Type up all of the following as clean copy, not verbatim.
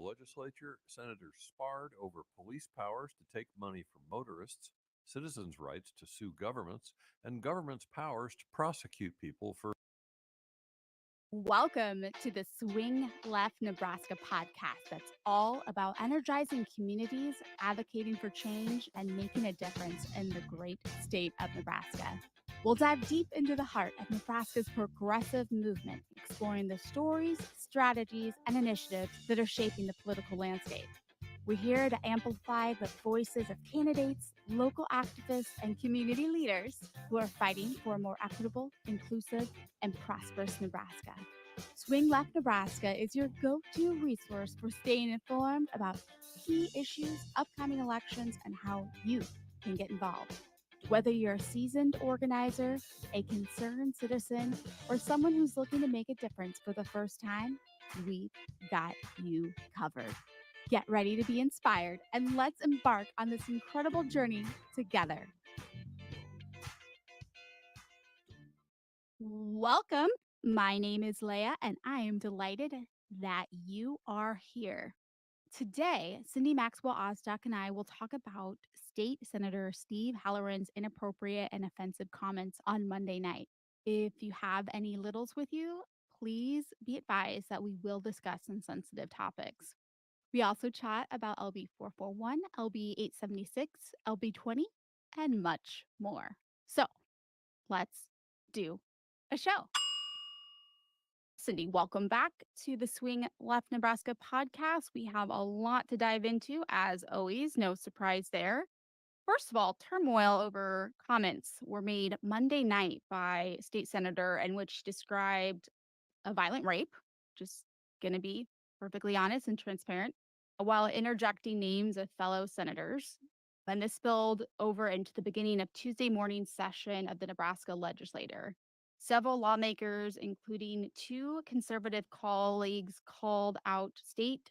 legislature, senators sparred over police powers to take money from motorists, citizens' rights to sue governments, and government's powers to prosecute people for. Welcome to the Swing Left Nebraska podcast that's all about energizing communities, advocating for change, and making a difference in the great state of Nebraska. We'll dive deep into the heart of Nebraska's progressive movement, exploring the stories, strategies, and initiatives that are shaping the political landscape. We're here to amplify the voices of candidates, local activists, and community leaders who are fighting for a more equitable, inclusive, and prosperous Nebraska. Swing Left Nebraska is your go-to resource for staying informed about key issues, upcoming elections, and how you can get involved. Whether you're a seasoned organizer, a concerned citizen, or someone who's looking to make a difference for the first time, we've got you covered. Get ready to be inspired and let's embark on this incredible journey together. Welcome. My name is Leah, and I am delighted that you are here. Today, Cindy Maxwell-Ostdiek and I will talk about State Senator Steve Halloran's inappropriate and offensive comments on Monday night. If you have any littles with you, please be advised that we will discuss some sensitive topics. We also chat about LB 441, LB 876, LB 20, and much more. So let's do a show. Cindy, welcome back to the Swing Left Nebraska podcast. We have a lot to dive into, as always, no surprise there. First of all, turmoil over comments were made Monday night by state senator in which she described a violent rape, just going to be perfectly honest and transparent, while interjecting names of fellow senators. And this spilled over into the beginning of Tuesday morning session of the Nebraska legislature. Several lawmakers, including two conservative colleagues, called out State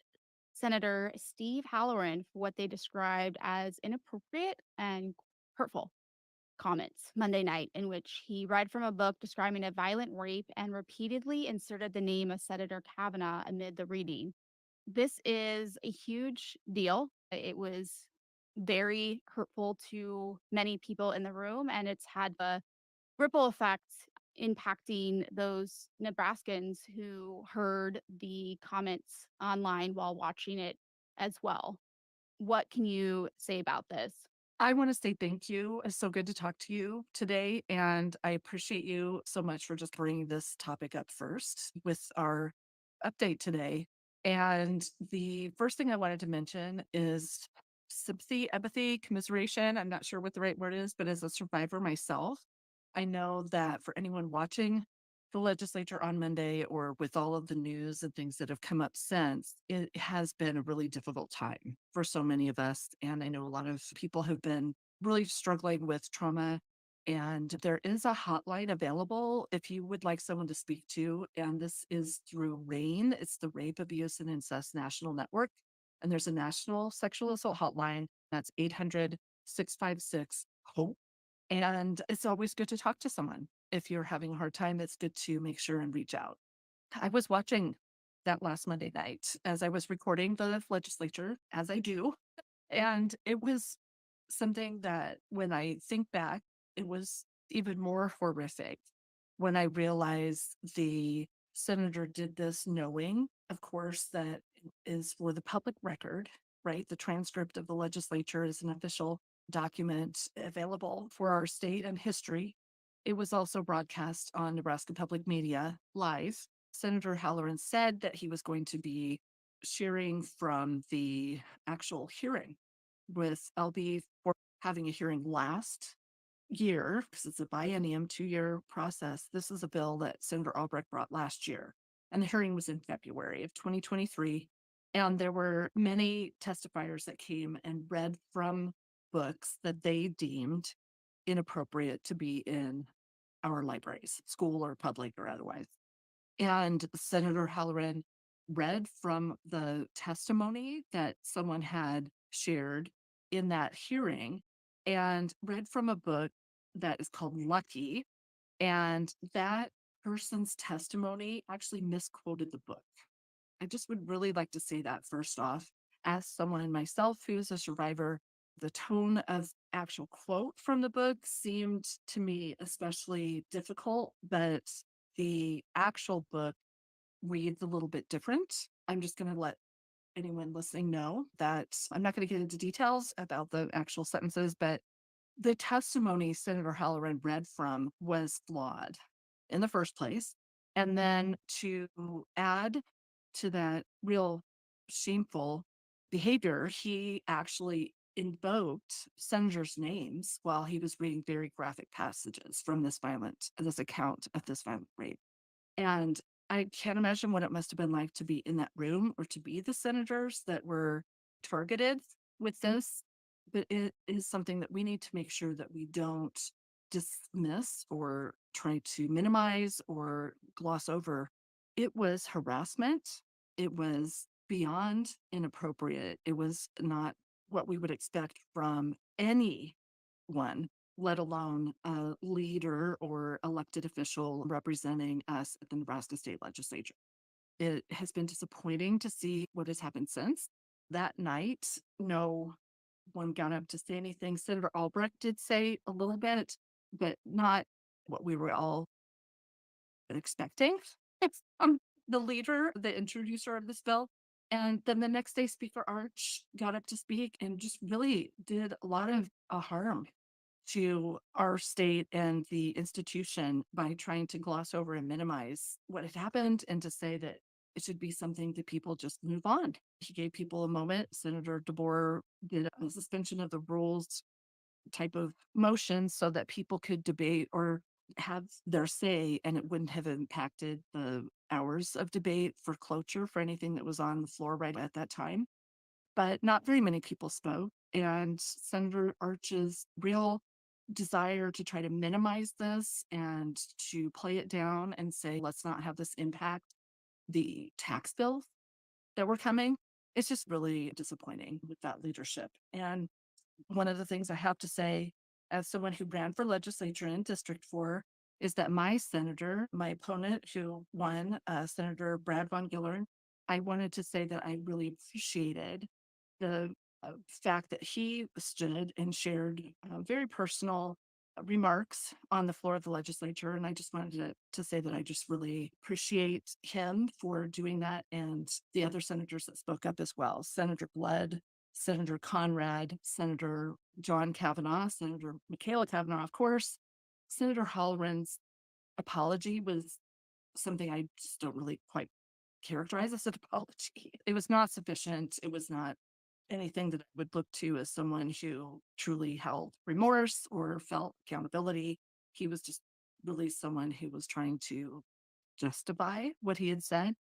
Senator Steve Halloran for what they described as inappropriate and hurtful comments Monday night, in which he read from a book describing a violent rape and repeatedly inserted the name of Senator Kavanaugh amid the reading. This is a huge deal. It was very hurtful to many people in the room, and it's had the ripple effect impacting those Nebraskans who heard the comments online while watching it as well. What can you say about this? I want to say thank you. It's so good to talk to you today. And I appreciate you so much for just bringing this topic up first with our update today. And the first thing I wanted to mention is sympathy, empathy, commiseration. I'm not sure what the right word is, but as a survivor myself, I know that for anyone watching the legislature on Monday or with all of the news and things that have come up since, it has been a really difficult time for so many of us. And I know a lot of people have been really struggling with trauma. And there is a hotline available if you would like someone to speak to. And this is through RAIN. It's the Rape, Abuse, and Incest National Network. And there's a national sexual assault hotline. That's 800-656-HOPE. And it's always good to talk to someone. If you're having a hard time, it's good to make sure and reach out. I was watching that last Monday night as I was recording the legislature, as I do. And it was something that when I think back, it was even more horrific when I realized the senator did this knowing, of course, that is for the public record, right? The transcript of the legislature is an official document available for our state and history. It was also broadcast on Nebraska Public Media live. Senator Halloran said that he was going to be sharing from the actual hearing with LB for having a hearing last year, because it's a biennium 2-year process. This is a bill that Senator Albrecht brought last year, and the hearing was in February of 2023. And there were many testifiers that came and read from books that they deemed inappropriate to be in our libraries, school or public or otherwise. And Senator Halloran read from the testimony that someone had shared in that hearing and read from a book that is called Lucky. And that person's testimony actually misquoted the book. I just would really like to say that first off, as someone myself who's a survivor, the tone of actual quote from the book seemed to me especially difficult, but the actual book reads a little bit different. I'm just going to let anyone listening know that I'm not going to get into details about the actual sentences, but the testimony Senator Halloran read from was flawed in the first place. And then to add to that real shameful behavior, he actually invoked senators' names while he was reading very graphic passages from this account of this violent rape. And I can't imagine what it must have been like to be in that room or to be the senators that were targeted with this. But it is something that we need to make sure that we don't dismiss or try to minimize or gloss over. It was harassment. It was beyond inappropriate. It was not what we would expect from anyone, let alone a leader or elected official representing us at the Nebraska State Legislature. It has been disappointing to see what has happened since. That night, no one got up to say anything. Senator Albrecht did say a little bit, but not what we were all expecting. It's the leader, the introducer of this bill. And then the next day, Speaker Arch got up to speak and just really did a lot of harm to our state and the institution by trying to gloss over and minimize what had happened and to say that it should be something that people just move on. He gave people a moment. Senator DeBoer did a suspension of the rules type of motion so that people could debate or have their say and it wouldn't have impacted the hours of debate for cloture for anything that was on the floor right at that time. But not very many people spoke. And Senator Arch's real desire to try to minimize this and to play it down and say, let's not have this impact the tax bills that were coming. It's just really disappointing with that leadership. And one of the things I have to say, as someone who ran for legislature in District 4, is that my senator, my opponent who won, Senator Brad Von Gillern, I wanted to say that I really appreciated the fact that he stood and shared very personal remarks on the floor of the legislature. And I just wanted to say that I just really appreciate him for doing that and the other senators that spoke up as well. Senator Blood, Senator Conrad, Senator John Kavanaugh, Senator Michaela Kavanaugh, of course. Senator Halloran's apology was something I just don't really quite characterize as an apology. It was not sufficient. It was not anything that I would look to as someone who truly held remorse or felt accountability. He was just really someone who was trying to justify what he had said.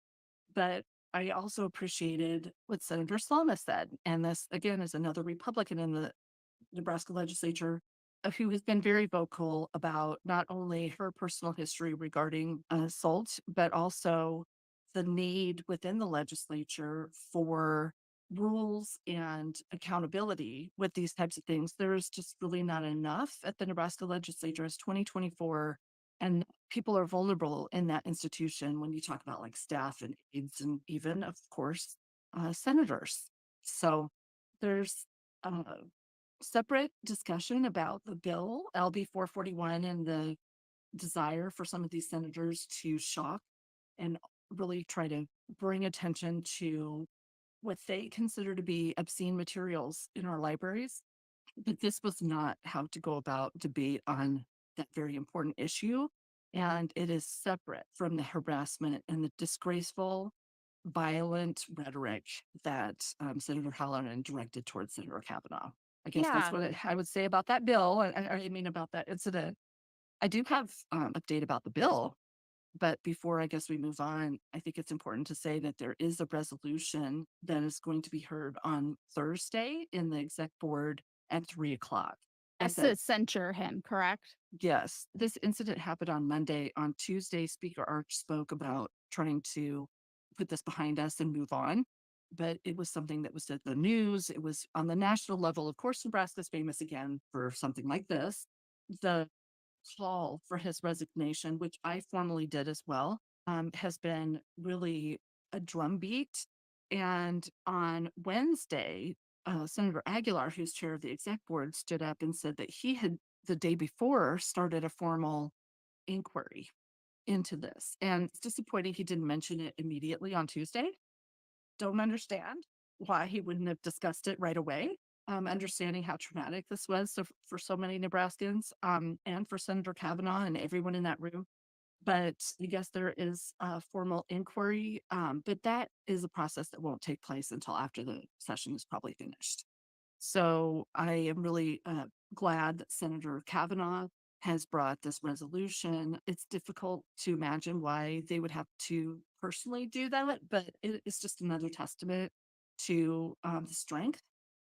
But I also appreciated what Senator Slama said. And this, again, is another Republican in the Nebraska legislature who has been very vocal about not only her personal history regarding assault, but also the need within the legislature for rules and accountability with these types of things. There's just really not enough at the Nebraska legislature as 2024. And people are vulnerable in that institution when you talk about like staff and aides and even, of course, senators. So there's separate discussion about the bill, LB 441, and the desire for some of these senators to shock and really try to bring attention to what they consider to be obscene materials in our libraries. But this was not how to go about debate on that very important issue. And it is separate from the harassment and the disgraceful, violent rhetoric that Senator Halloran directed towards Senator Kavanaugh. I guess that's Yeah. what I would say about that bill. I mean, about that incident. I do have update about the bill, but before I guess we move on, I think it's important to say that there is a resolution that is going to be heard on Thursday in the exec board at 3 o'clock. And As to censure him, correct? yes, this incident happened on Monday. On Tuesday, Speaker Arch spoke about trying to put this behind us and move on. But it was something that was at the news. It was on the national level. Of course, Nebraska's famous again for something like this. The call for his resignation, which I formally did as well, has been really a drumbeat. And on Wednesday, Senator Aguilar, who's chair of the exec board, stood up and said that he had the day before started a formal inquiry into this. And it's disappointing he didn't mention it immediately on Tuesday. Don't understand why he wouldn't have discussed it right away. Understanding how traumatic this was for so many Nebraskans, and for Senator Kavanaugh and everyone in that room. But I guess there is a formal inquiry, but that is a process that won't take place until after the session is probably finished. So I am really glad that Senator Kavanaugh has brought this resolution. It's difficult to imagine why they would have to personally do that, but it is just another testament to the strength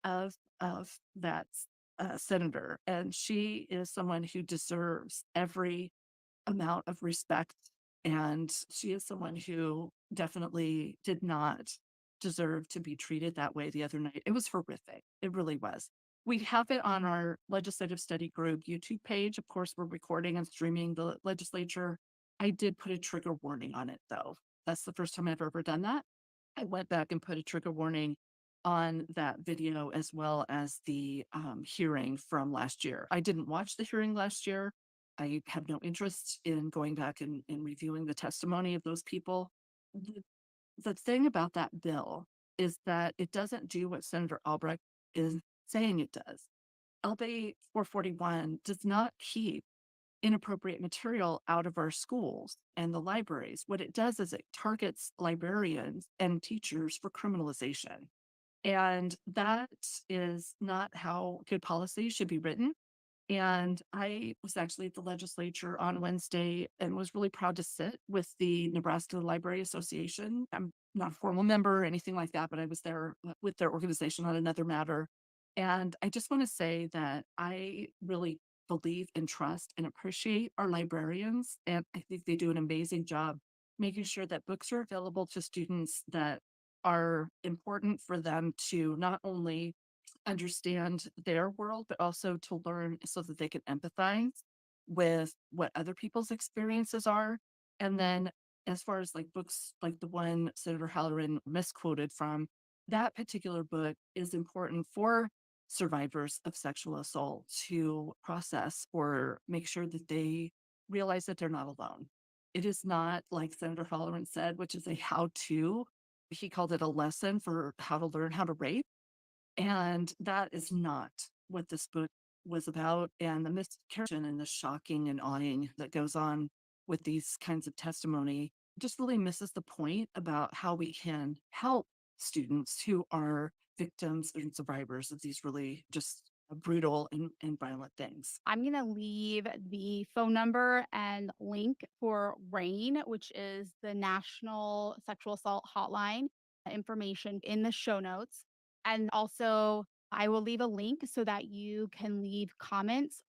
of that senator. And she is someone who deserves every amount of respect. And she is someone who definitely did not deserve to be treated that way the other night. It was horrific. It really was. We have it on our legislative study group YouTube page. Of course, we're recording and streaming the legislature. I did put a trigger warning on it, though. That's the first time I've ever done that. I went back and put a trigger warning on that video as well as the hearing from last year. I didn't watch the hearing last year. I have no interest in going back and reviewing the testimony of those people. The, the thing about that bill is that it doesn't do what Senator Albrecht is saying it does. LB 441 does not keep inappropriate material out of our schools and the libraries. What it does is it targets librarians and teachers for criminalization. And that is not how good policy should be written. And I was actually at the legislature on Wednesday and was really proud to sit with the Nebraska Library Association. I'm not a formal member or anything like that, but I was there with their organization on another matter. And I just want to say that I really believe and trust and appreciate our librarians. And I think they do an amazing job making sure that books are available to students that are important for them to not only understand their world, but also to learn so that they can empathize with what other people's experiences are. And then, as far as like books like the one Senator Halloran misquoted from, that particular book is important for survivors of sexual assault to process or make sure that they realize that they're not alone. It is not like Senator Halloran said, which is a how to. He called it a lesson for how to learn how to rape, and that is not what this book was about. And the miscarriage and the shocking and awing that goes on with these kinds of testimony just really misses the point about how we can help students who are victims and survivors of these really just brutal and violent things. I'm going to leave the phone number and link for RAIN, which is the National Sexual Assault Hotline, information in the show notes. And also, I will leave a link so that you can leave comments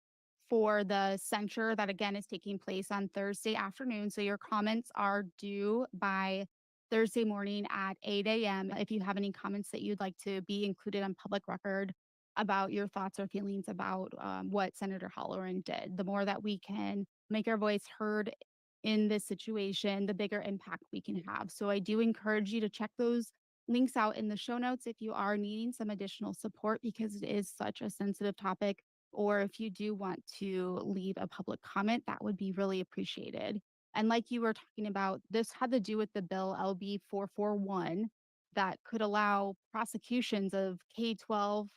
for the censure that, again, is taking place on Thursday afternoon. So your comments are due by Thursday morning at 8 a.m. If you have any comments that you'd like to be included on public record about your thoughts or feelings about what Senator Halloran did. The more that we can make our voice heard in this situation, the bigger impact we can have. So I do encourage you to check those links out in the show notes if you are needing some additional support because it is such a sensitive topic. Or if you do want to leave a public comment, that would be really appreciated. And like you were talking about, this had to do with the bill LB 441 that could allow prosecutions of K-12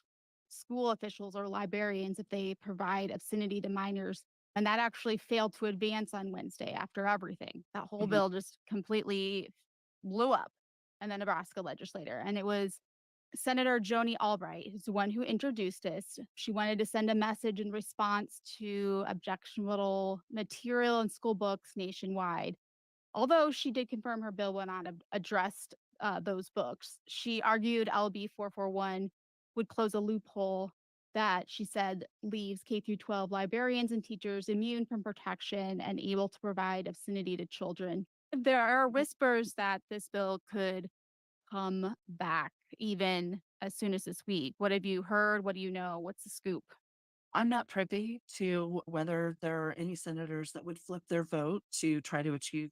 school officials or librarians if they provide obscenity to minors. And that actually failed to advance on Wednesday after everything. That whole Mhm. bill just completely blew up in the Nebraska legislature. And it was Senator Joni Albright, who's the one who introduced this. She wanted to send a message in response to objectionable material in school books nationwide. Although she did confirm her bill will not address those books, she argued LB 441 would close a loophole that she said leaves K through 12 librarians and teachers immune from protection and able to provide obscenity to children. There are whispers that this bill could come back even as soon as this week. What have you heard? What do you know? What's the scoop? I'm not privy to whether there are any senators that would flip their vote to try to achieve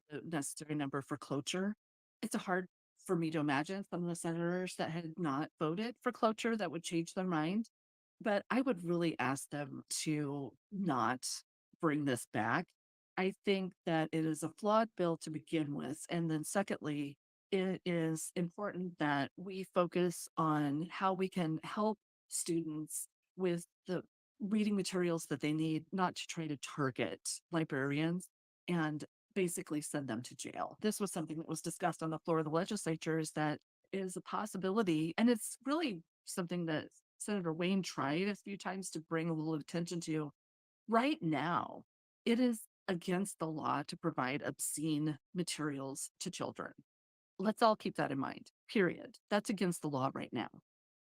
the necessary number for cloture. It's hard for me to imagine some of the senators that had not voted for cloture that would change their mind. But I would really ask them to not bring this back. I think that it is a flawed bill to begin with. And then, secondly, it is important that we focus on how we can help students with the reading materials that they need, not to try to target librarians and basically send them to jail. This was something that was discussed on the floor of the legislature, is that is a possibility. And it's really something that Senator Wayne tried a few times to bring a little attention to. Right now, it is against the law to provide obscene materials to children. Let's all keep that in mind, period. That's against the law right now.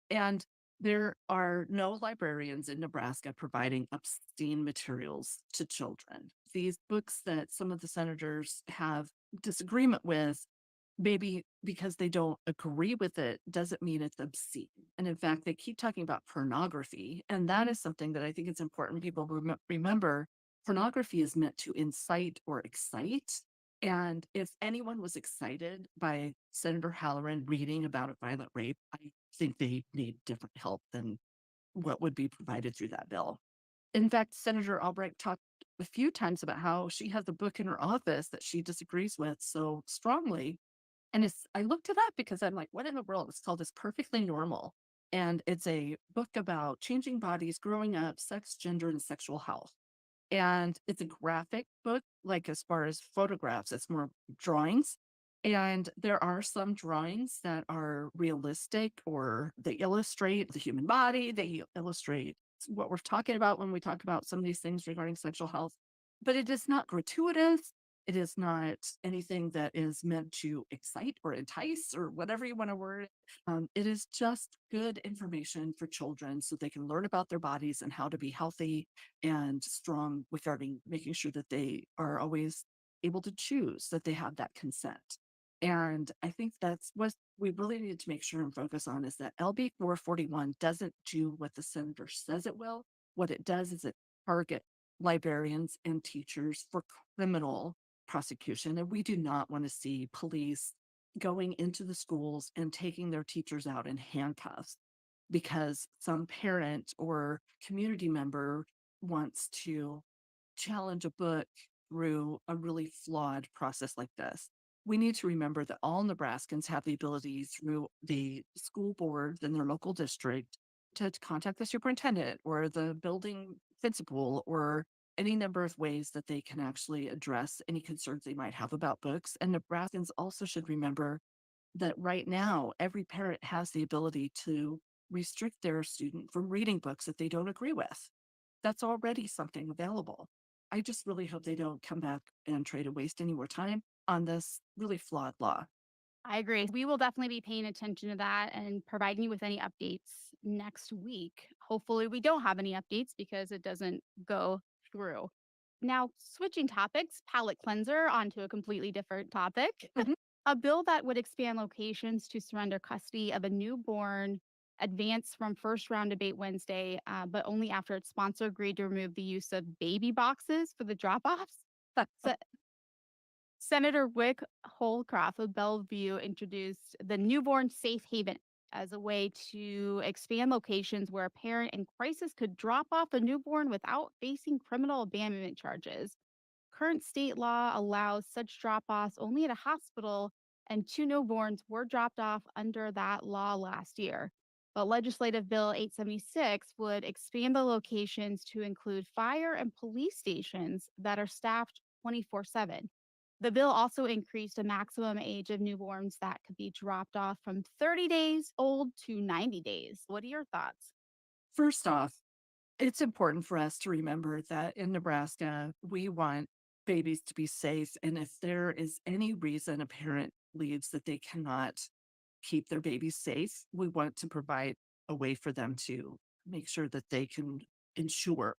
And there are no librarians in Nebraska providing obscene materials to children. These books that some of the senators have disagreement with, maybe because they don't agree with it, doesn't mean it's obscene. And in fact, they keep talking about pornography. And that is something that I think it's important people remember. Pornography is meant to incite or excite. And if anyone was excited by Senator Halloran reading about a violent rape, I think they need different help than what would be provided through that bill. In fact, Senator Albright talked a few times about how she has a book in her office that she disagrees with so strongly. And I looked it up because I'm like, what in the world? It's called It's Perfectly Normal. And it's a book about changing bodies, growing up, sex, gender, and sexual health. And it's a graphic book, like as far as photographs, it's more drawings. And there are some drawings that are realistic, or they illustrate the human body, they illustrate what we're talking about when we talk about some of these things regarding sexual health. But it is not gratuitous. It is not anything that is meant to excite or entice or whatever you want to word it. It is just good information for children so they can learn about their bodies and how to be healthy and strong regarding making sure that they are always able to choose, that they have that consent. And I think that's what we really need to make sure and focus on, is that LB 441 doesn't do what the senator says it will. What it does is it target librarians and teachers for criminal prosecution. And we do not want to see police going into the schools and taking their teachers out in handcuffs because some parent or community member wants to challenge a book through a really flawed process like this. We need to remember that all Nebraskans have the ability through the school boards in their local district to contact the superintendent or the building principal, or any number of ways that they can actually address any concerns they might have about books. And Nebraskans also should remember that right now, every parent has the ability to restrict their student from reading books that they don't agree with. That's already something available. I just really hope they don't come back and try to waste any more time on this really flawed law. I agree. We will definitely be paying attention to that and providing you with any updates next week. Hopefully, we don't have any updates because it doesn't go through. Now, switching topics, palate cleanser onto a completely different topic. Mhm. A bill that would expand locations to surrender custody of a newborn advanced from first round debate Wednesday, but only after its sponsor agreed to remove the use of baby boxes for the drop offs. Senator Wick Holcroft of Bellevue introduced the Newborn Safe Haven as a way to expand locations where a parent in crisis could drop off a newborn without facing criminal abandonment charges. Current state law allows such drop offs only at a hospital, and two newborns were dropped off under that law last year. But Legislative Bill 876 would expand the locations to include fire and police stations that are staffed 24/7. The bill also increased the maximum age of newborns that could be dropped off from 30 days old to 90 days. What are your thoughts? First off, it's important for us to remember that in Nebraska, we want babies to be safe. And if there is any reason a parent believes that they cannot keep their baby safe, we want to provide a way for them to make sure that they can ensure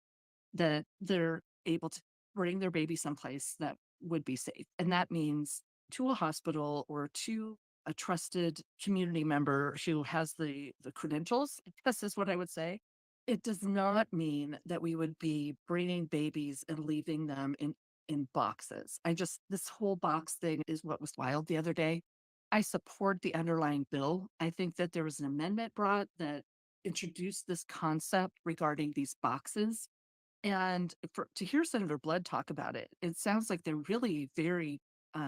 that they're able to bring their baby someplace that would be safe. And that means to a hospital or to a trusted community member who has the credentials. This is what I would say. It does not mean that we would be bringing babies and leaving them in boxes. This whole box thing is what was wild the other day. I support the underlying bill. I think that there was an amendment brought that introduced this concept regarding these boxes. And to hear Senator Blood talk about it, it sounds like they're really very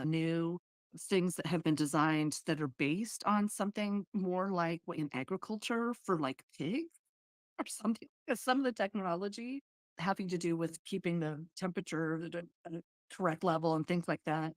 new things that have been designed that are based on something more like what in agriculture for like pigs or something. 'Cause some of the technology having to do with keeping the temperature at a correct level and things like that.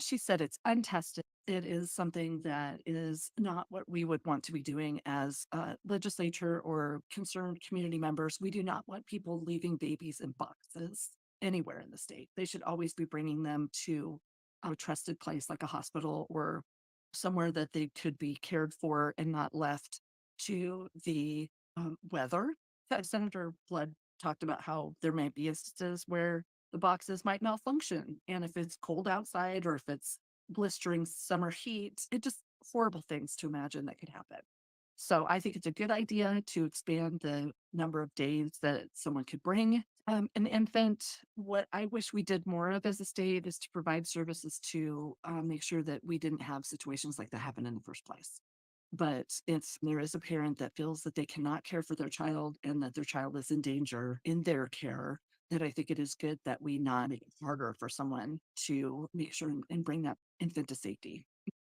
She said it's untested. It is something that is not what we would want to be doing as a legislature or concerned community members. We do not want people leaving babies in boxes anywhere in the state. They should always be bringing them to a trusted place like a hospital or somewhere that they could be cared for and not left to the weather. Senator Blood talked about how there may be instances where the boxes might malfunction. And if it's cold outside or if it's blistering summer heat, it just horrible things to imagine that could happen. So I think it's a good idea to expand the number of days that someone could bring an infant. What I wish we did more of as a state is to provide services to make sure that we didn't have situations like that happen in the first place. But if there is a parent that feels that they cannot care for their child and that their child is in danger in their care, then I think it is good that we not make it harder for someone to make sure and bring that infant to safety.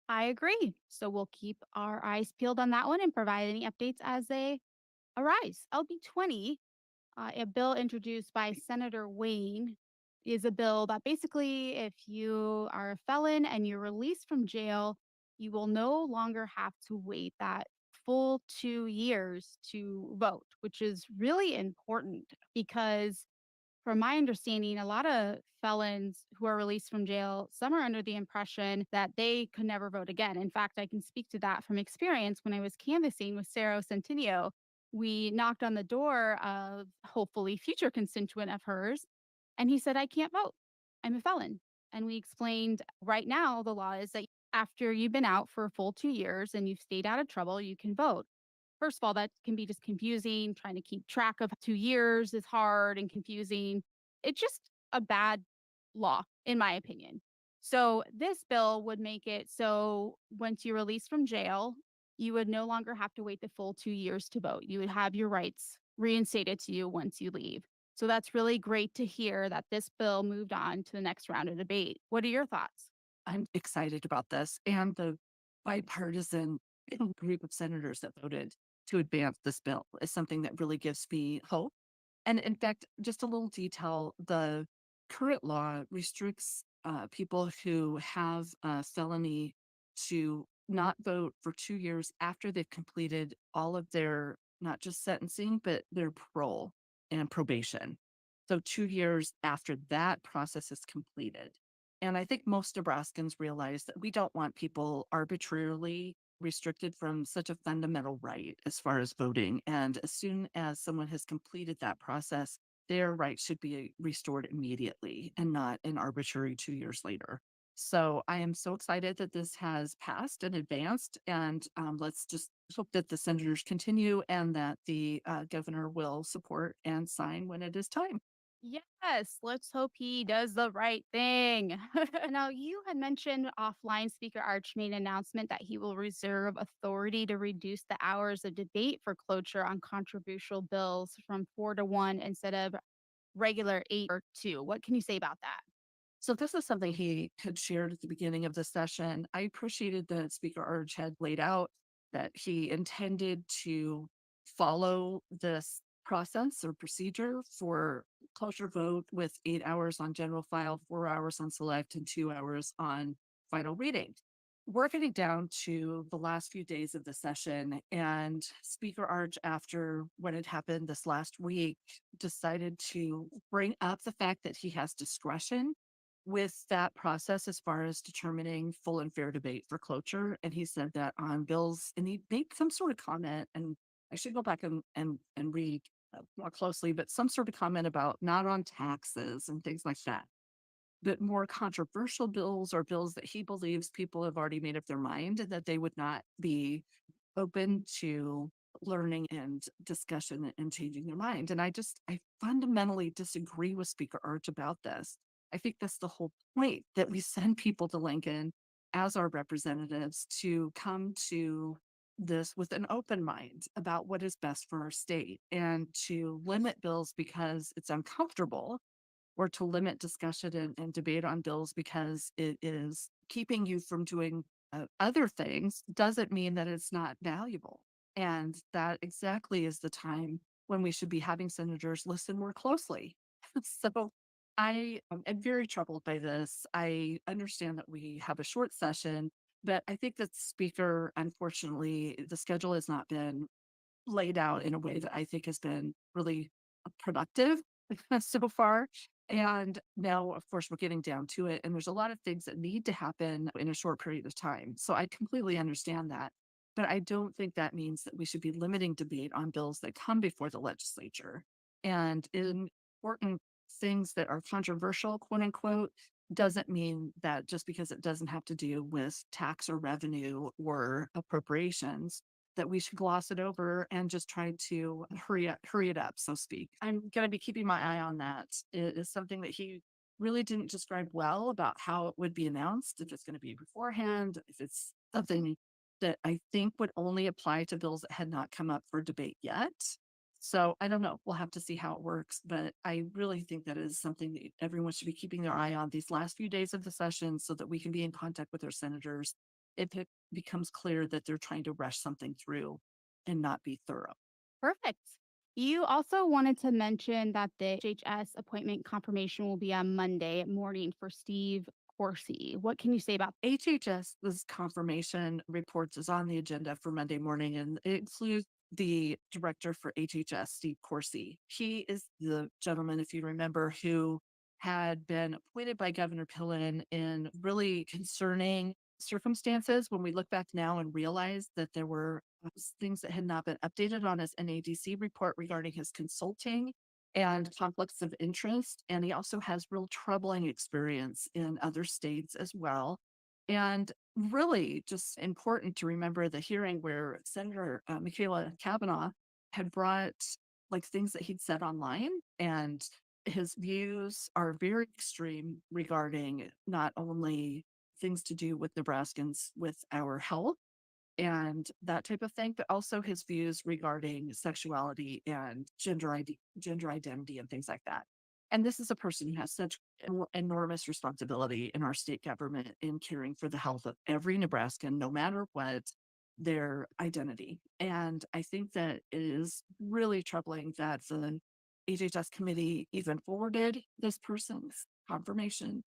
I agree. So we'll keep our eyes peeled on that one and provide any updates as they arise. LB 20, a bill introduced by Senator Wayne, is a bill that basically, if you are a felon and you're released from jail, you will no longer have to wait that full 2 years to vote, which is really important because from my understanding, a lot of felons who are released from jail, some are under the impression that they could never vote again. In fact, I can speak to that from experience when I was canvassing with Sarah Centineo. We knocked on the door of hopefully future constituent of hers, and he said, I can't vote. I'm a felon. And we explained right now the law is that after you've been out for a full 2 years and you've stayed out of trouble, you can vote. First of all, that can be just confusing. Trying to keep track of 2 years is hard and confusing. It's just a bad law, in my opinion. So, this bill would make it so once you're released from jail, you would no longer have to wait the full 2 years to vote. You would have your rights reinstated to you once you leave. So, that's really great to hear that this bill moved on to the next round of debate. What are your thoughts? I'm excited about this and the bipartisan group of senators that voted to advance this bill is something that really gives me hope. And in fact, just a little detail, the current law restricts people who have a felony to not vote for 2 years after they've completed all of their, not just sentencing, but their parole and probation. So 2 years after that process is completed. And I think most Nebraskans realize that we don't want people arbitrarily restricted from such a fundamental right as far as voting. And as soon as someone has completed that process, their rights should be restored immediately and not an arbitrary 2 years later. So I am so excited that this has passed and advanced. And let's just hope that the senators continue and that the governor will support and sign when it is time. Yes, let's hope he does the right thing. Now, you had mentioned offline Speaker Arch made an announcement that he will reserve authority to reduce the hours of debate for cloture on controversial bills from 4 to 1 instead of regular 8 or 2. What can you say about that? So this is something he had shared at the beginning of the session. I appreciated that Speaker Arch had laid out that he intended to follow this process or procedure for cloture vote with 8 hours on general file, 4 hours on select, and 2 hours on final reading. We're getting down to the last few days of the session, and Speaker Arch, after what had happened this last week, decided to bring up the fact that he has discretion with that process as far as determining full and fair debate for cloture. And he said that on bills, and he made some sort of comment, and I should go back and read more closely, but some sort of comment about not on taxes and things like that. But more controversial bills or bills that he believes people have already made up their mind and that they would not be open to learning and discussion and changing their mind. And I fundamentally disagree with Speaker Arch about this. I think that's the whole point that we send people to Lincoln as our representatives to come to this with an open mind about what is best for our state and to limit bills because it's uncomfortable or to limit discussion and debate on bills because it is keeping you from doing other things doesn't mean that it's not valuable. And that exactly is the time when we should be having senators listen more closely. So am very troubled by this. I understand that we have a short session, but I think that the speaker, unfortunately, the schedule has not been laid out in a way that I think has been really productive so far. And now, of course, we're getting down to it. And there's a lot of things that need to happen in a short period of time. So I completely understand that. But I don't think that means that we should be limiting debate on bills that come before the legislature. And in important things that are controversial, quote unquote, doesn't mean that just because it doesn't have to do with tax or revenue or appropriations, that we should gloss it over and just try to hurry it up, so to speak. I'm going to be keeping my eye on that. It is something that he really didn't describe well about how it would be announced, if it's going to be beforehand, if it's something that I think would only apply to bills that had not come up for debate yet. So I don't know. We'll have to see how it works. But I really think that is something that everyone should be keeping their eye on these last few days of the session so that we can be in contact with our senators if it becomes clear that they're trying to rush something through and not be thorough. Perfect. You also wanted to mention that the HHS appointment confirmation will be on Monday morning for Steve Corsi. What can you say about HHS's confirmation reports is on the agenda for Monday morning, and it includes the director for HHS, Steve Corsi. He is the gentleman, if you remember, who had been appointed by Governor Pillen in really concerning circumstances when we look back now and realize that there were things that had not been updated on his NADC report regarding his consulting and conflicts of interest. And he also has real troubling experience in other states as well. And really just important to remember the hearing where Senator Michaela Kavanaugh had brought like things that he'd said online, and his views are very extreme regarding not only things to do with Nebraskans with our health and that type of thing, but also his views regarding sexuality and gender identity and things like that. And this is a person who has such enormous responsibility in our state government in caring for the health of every Nebraskan, no matter what their identity. And I think that it is really troubling that the HHS committee even forwarded this person's confirmation.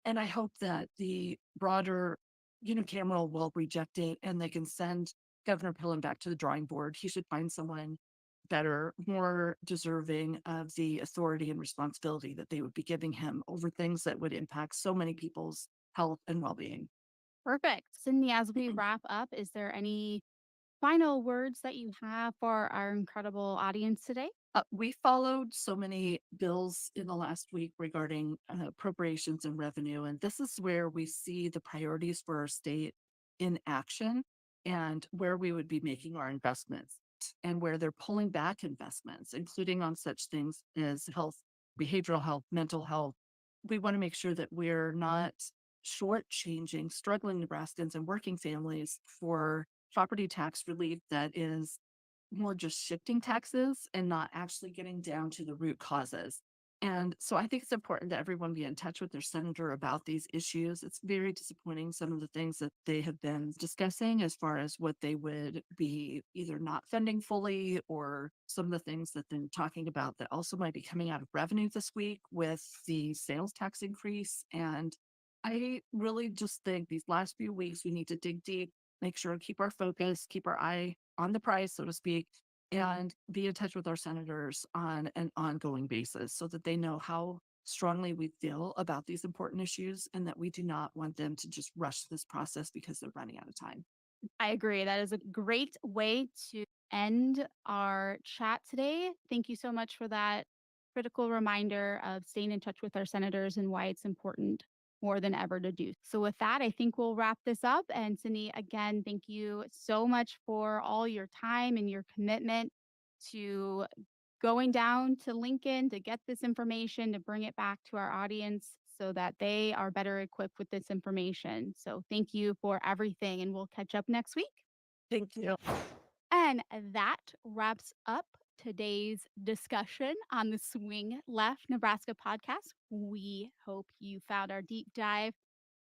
And I hope that the broader unicameral will reject it and they can send Governor Pillen back to the drawing board. He should find someone better, more deserving of the authority and responsibility that they would be giving him over things that would impact so many people's health and well-being. Perfect. Cindy, as we wrap up, is there any final words that you have for our incredible audience today? We followed so many bills in the last week regarding appropriations and revenue, and this is where we see the priorities for our state in action and where we would be making our investments and where they're pulling back investments, including on such things as health, behavioral health, mental health. We want to make sure that we're not shortchanging struggling Nebraskans and working families for property tax relief that is more just shifting taxes and not actually getting down to the root causes. And so I think it's important that everyone be in touch with their senator about these issues. It's very disappointing, some of the things that they have been discussing as far as what they would be either not funding fully or some of the things that they're talking about that also might be coming out of revenue this week with the sales tax increase. And I really just think these last few weeks, we need to dig deep, make sure to keep our focus, keep our eye on the prize, so to speak, and be in touch with our senators on an ongoing basis so that they know how strongly we feel about these important issues and that we do not want them to just rush this process because they're running out of time. I agree. That is a great way to end our chat today. Thank you so much for that critical reminder of staying in touch with our senators and why it's important more than ever to do. So, with that, I think we'll wrap this up. And Cindy, again, thank you so much for all your time and your commitment to going down to Lincoln to get this information, to bring it back to our audience. so that they are better equipped with this information. So thank you for everything, and we'll catch up next week. Thank you. And that wraps up today's discussion on the Swing Left Nebraska podcast. We hope you found our deep dive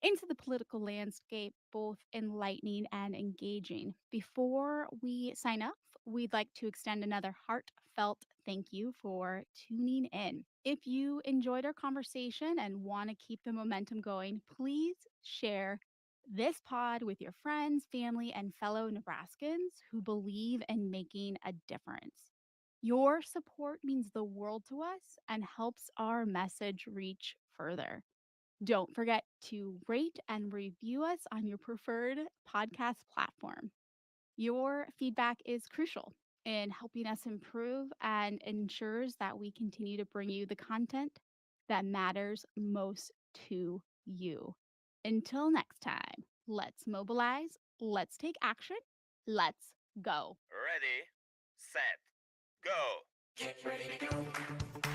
into the political landscape both enlightening and engaging. Before we sign off, we'd like to extend another heartfelt thank you for tuning in. If you enjoyed our conversation and want to keep the momentum going, please share this pod with your friends, family, and fellow Nebraskans who believe in making a difference. Your support means the world to us and helps our message reach further. Don't forget to rate and review us on your preferred podcast platform. Your feedback is crucial in helping us improve and ensures that we continue to bring you the content that matters most to you. Until next time, let's mobilize, let's take action, let's go. Ready, set, go. Get ready to go.